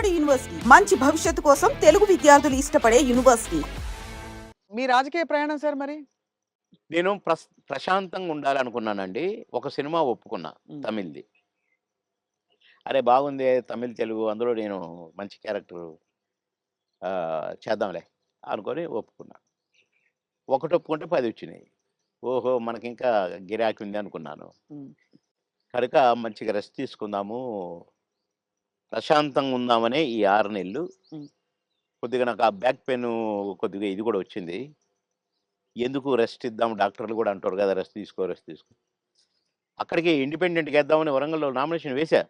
ఉమ్మడి యూనివర్సిటీ మంచి భవిష్యత్తు కోసం తెలుగు విద్యార్థులు ఇష్టపడే యూనివర్సిటీ. మీ రాజకీయ ప్రయాణం సార్ మరి? నేను ప్రశాంతంగా ఉండాలనుకున్నానండి. ఒక సినిమా ఒప్పుకున్నా హ్మ్. తమిళ్‌ది. అరే! బాగుందే తమిళ్, తెలుగు అందులో నేను మంచి క్యారెక్టర్ చేద్దాంలే అనుకోని ఒప్పుకున్నా. ఒకటి ఒప్పుకుంటే 10 వచ్చినాయి. ఓహో! మనకింకా గిరాకీ ఉంది అనుకున్నాను. హ్మ్. కనుక మంచిగా రెస్ట్ తీసుకుందాము, ప్రశాంతంగా ఉందామనే ఈ 6 నెలలు. హ్మ్. కొద్దిగా నాకు ఆ బ్యాక్ పెయిన్ కొద్దిగా ఇది కూడా వచ్చింది. ఎందుకు రెస్ట్ ఇద్దాం డాక్టర్లు కూడా అంటారు కదా! రెస్ట్ తీసుకో, రెస్ట్ తీసుకో. అక్కడికి ఇండిపెండెంట్‌గా ఏద్దామని వరంగల్‌లో నామినేషన్ వేశా.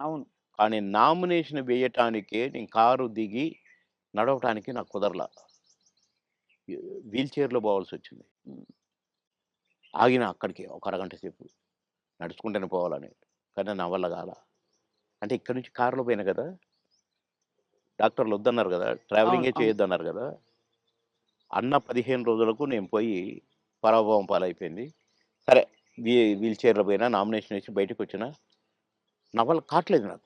అవును. కానీ నామినేషన్ వేయటానికే నేను కారు దిగి నడవటానికి నాకు కుదరలా. వీల్ చైర్‌లో పోవాల్సొచ్చింది. హ్మ్. ఆగిన అక్కడికి ఒక అరగంట సేపు. నడుచుకుంటూనే పోవాలని. కానీ నా వల్ల కాలా. అంటే ఇక్కడి నుంచి కారులో పోయినా కదా! డాక్టర్లు వద్దన్నారు కదా! అవును. ట్రావెలింగే అవును. చేయొద్దన్నారు కదా! అన్న 15 రోజులకు నేను పోయి పరాభవం పాలైపోయింది. సరే వీల్ చైర్‌లో పోయినా, నామినేషన్ ఏసి బయటకొచ్చినా, నా వల్ల కాట్లేదు నాకు.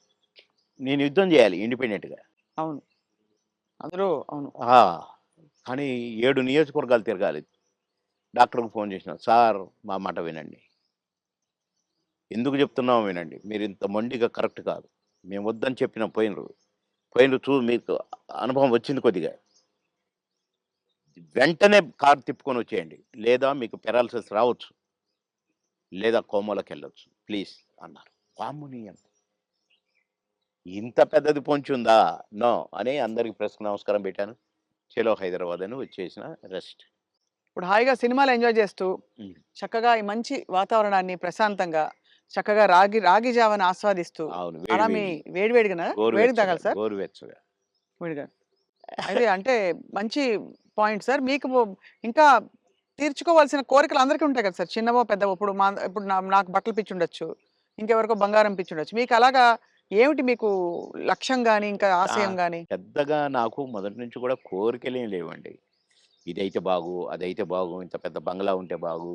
నేను యుద్ధం చేయాలి ఇండిపెండెంట్‌గా. అవును. అందులో అవును. ఆ! కానీ 7 నియోజకవర్గాలు తిరగాలి. డాక్టర్‌కి ఫోన్ చేసినా, "సార్ మా మాట వినండి. ఎందుకు చెప్తున్నామో వినండి. మీరింత మొండిగా కరెక్ట్ కాదు. మేము వద్దని చెప్పినా పోయినరు. మీకు అనుభవం వచ్చింది కొద్దిగా. వెంటనే కారు తిప్పుకొని వచ్చేయండి. లేదా మీకు పారాలిసిస్ రావచ్చు. లేదా కోమాలోకెళ్ళొచ్చు. ప్లీజ్" అన్నారు. వామ్మో! ఇంత పెద్దది పొంచుందా? నో అని అందరికి ప్రెస్‌కి నమస్కారం పెట్టాను. చలో హైదరాబాద్ అని వచ్చేసిన రెస్ట్. ఇప్పుడు హాయిగా సినిమాలు ఎంజాయ్ చేస్తూ, హ్మ్. చక్కగా ఈ మంచి వాతావరణాన్ని ప్రశాంతంగా, చక్కగా రాగి జావని ఆస్వాదిస్తూ, అవును. అలా మీ వేడివేడిగానా? వేడిగా గోరువెచ్చగా, తాగాలి సార్? గోరువెచ్చగా. వేడిగా. అయితే అంటే మంచి పాయింట్ సార్. మీకు ఇంకా తీర్చుకోవాల్సిన కోరికలు అందరికీ ఉంటాయి కదా సార్! చిన్నవో, పెద్దవో ఇప్పుడు నాకు బట్టలు పిచ్చుండొచ్చు. ఇంకెవరికో బంగారం పిచ్చుండొచ్చు. మీకు అలాగా ఏమిటి మీకు లక్ష్యం గాని, ఇంకా ఆ! ఆశయం గాని? పెద్దగా నాకు మొదటి నుంచి కూడా కోరికలేం లేవండి. ఇదైతే బాగు, అదైతే బాగు, ఇంత పెద్ద బంగ్లా ఉంటే బాగు,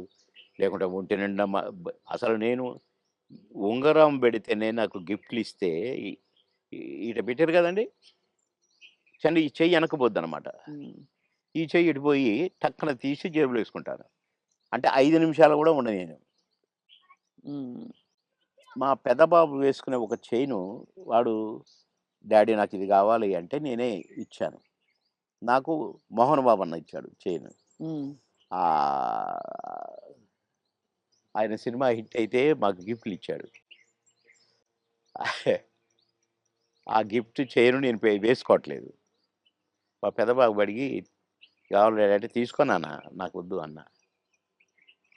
లేకుంటే ఒంటి నిండా అసలు నేను ఉంగరం పెడితేనే నాకు గిఫ్ట్‌లిస్తే ఇ ఈడ పెట్టారు కదండీ! ఈ చెయ్యి వెనక్కిపోద్దనమాట. హ్మ్. ఈ చెయ్యి ఇటు పోయి టక్కన తీసి జేబులో ఏసుకుంటాను. అంటే 5 నిమిషాలు కూడా ఉండనియను. హ్మ్. మా పెద్ద బాబు వేసుకునే ఒక చైను వాడు డ్యాడీ నాకిది కావాలి అంటే నేనే ఇచ్చాను. నాకు మోహన్ బాబు అన్న ఇచ్చాడు చైను. హ్మ్. ఆహ్, ఆయన సినిమా హిట్ అయితే మాకు గిఫ్ట్‌లిచ్చాడు. ఆ గిఫ్ట్ చైను నేను వేసుకోవట్లేదు. మా పెద్ద బాబు అడిగి "కావాలి డాడీ" అంటే "తీసుకో నాన్న నాకొద్దు" అన్నా.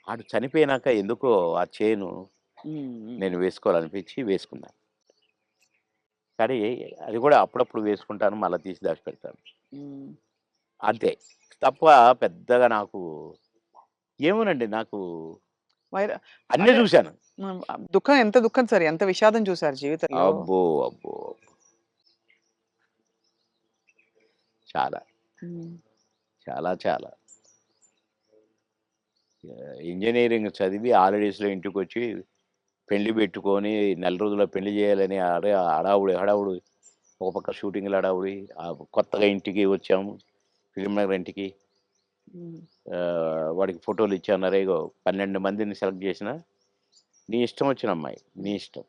ఆడు చనిపోయినాక ఎందుకో ఆ చైను హ్మ్. హ్మ్. నేను వేసుకోవాలనిపించి వేసుకున్నా. కానీ అది కూడా అప్పుడప్పుడు వేసుకుంటాను. మళ్ళా తీసి దాచిపెడతాను. హ్మ్. అంతే. తప్ప పెద్దగా నాకు ఏమోనండి నాకు వైర అన్నీ అంటే చూశాను. దుఃఖం ఎంత దుఃఖం సార్. ఎంత విషాదం చూసారు జీవితంలో. అబ్బో! అబ్బో! చాలా. హ్మ్. చాలా చాలా. ఇంజినీరింగ్ చదివి హాలిడేస్‌లో ఇంటికొచ్చి పెళ్లి పెట్టుకొని నెల రోజుల్లో పెళ్లి చేయాలని హడావుడి, హడావుడి. ఒక పక్క షూటింగ్‌ల హడావుడి. కొత్తగా ఇంటికి వచ్చాము. ఫిల్మ్ నగర్ ఇంటికి. హ్మ్. వాడికి ఫోటోలు ఇచ్చన్నారు. ఇగో 12 మందిని సెలెక్ట్ చేసినా, నీ ఇష్టం వచ్చిన అమ్మాయి. నీ ఇష్టం.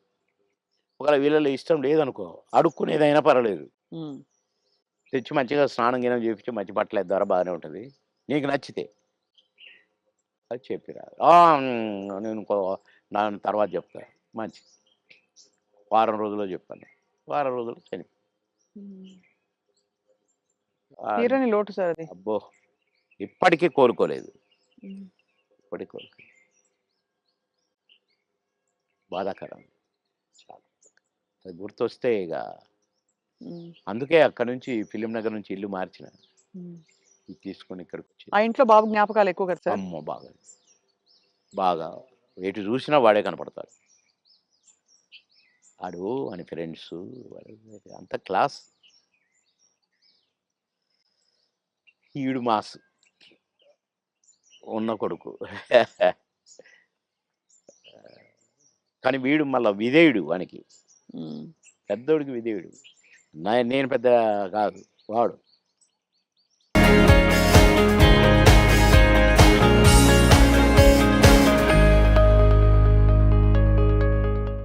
ఒకవేళ వీళ్ళలో ఇష్టం లేదనుకో, అడుక్కునేదైనా పర్వాలేదు. హ్మ్. తెచ్చి మంచిగా స్నానం గినం చేపించి మంచి బట్టలేద్దారా బాగానే ఉంటది. నీకు నచ్చితే అది చెప్పిరా. నేను తర్వాత చెప్తా. మంచిది. వారం రోజుల్లో చెప్పాను. వారం రోజుల్లో చనిపోయింది. హ్మ్. ఆహ్, తీరని లోటు సార్ అది. అబ్బో! ఇప్పటికి కోలుకోలేదు. హ్మ్. ఇప్పటికి కోలుకోలేదు. బాధాకరం. చాలా. అది గుర్తొస్తే ఇగ హ్మ్. అందుకే అక్కడి నుంచి ఫిల్మ్ నగర్ నుంచి ఇల్లు మార్చిన. హ్మ్. ఇది తీసుకొని ఇక్కడికొచ్చి ఆ ఇంట్లో బాబు జ్ఞాపకాలు ఎక్కువ కదా సార్? అమ్మో! బాగా. బాగా. ఎటు చూసినా వాడే కనపడతాడు. ఆడు వాని ఫ్రెండ్సు అంతా క్లాస్. ఈడు మాస్. ఉన్న కొడుకు. కానీ వీడు మళ్ళా విధేయుడు వానికి. హ్మ్. పెద్దోడికి విధేయుడు. నేను పెద్ద కాదు. వాడు.